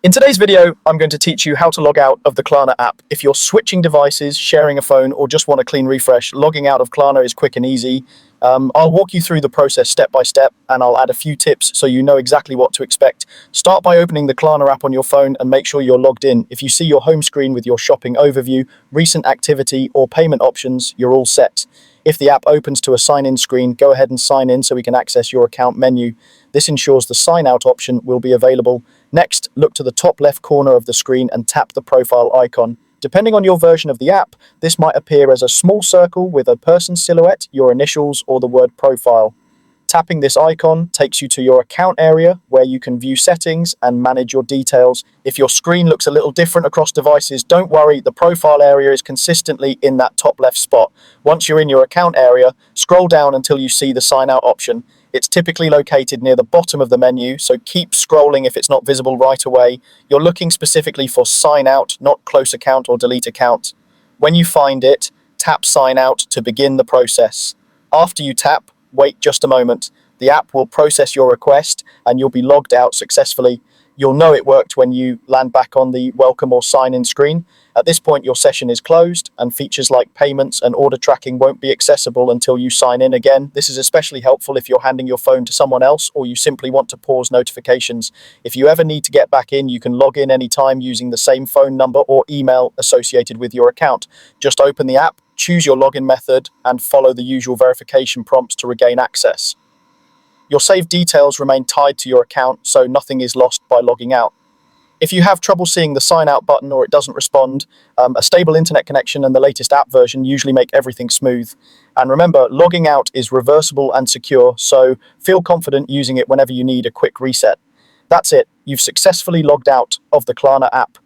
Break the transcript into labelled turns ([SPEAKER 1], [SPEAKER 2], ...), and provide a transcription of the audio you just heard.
[SPEAKER 1] In today's video, I'm going to teach you how to log out of the Klarna app. If you're switching devices, sharing a phone, or just want a clean refresh, logging out of Klarna is quick and easy. I'll walk you through the process step by step, and I'll add a few tips so you know exactly what to expect. Start by opening the Klarna app on your phone and make sure you're logged in. If you see your home screen with your shopping overview, recent activity, or payment options, you're all set. If the app opens to a sign-in screen, go ahead and sign in so we can access your account menu. This ensures the sign-out option will be available. Next, look to the top left corner of the screen and tap the profile icon. Depending on your version of the app, this might appear as a small circle with a person's silhouette, your initials, or the word profile. Tapping this icon takes you to your account area where you can view settings and manage your details. If your screen looks a little different across devices, don't worry, the profile area is consistently in that top left spot. Once you're in your account area, scroll down until you see the sign out option. It's typically located near the bottom of the menu, so keep scrolling if it's not visible right away. You're looking specifically for sign out, not close account or delete account. When you find it, tap sign out to begin the process. After you tap, wait just a moment. The app will process your request and you'll be logged out successfully. You'll know it worked when you land back on the welcome or sign in screen. At this point, your session is closed and features like payments and order tracking won't be accessible until you sign in again. This is especially helpful if you're handing your phone to someone else or you simply want to pause notifications. If you ever need to get back in, you can log in anytime using the same phone number or email associated with your account. Just open the app, choose your login method, and follow the usual verification prompts to regain access. Your saved details remain tied to your account, so nothing is lost by logging out. If you have trouble seeing the sign out button or it doesn't respond, a stable internet connection and the latest app version usually make everything smooth. And remember, logging out is reversible and secure, so feel confident using it whenever you need a quick reset. That's it. You've successfully logged out of the Klarna app.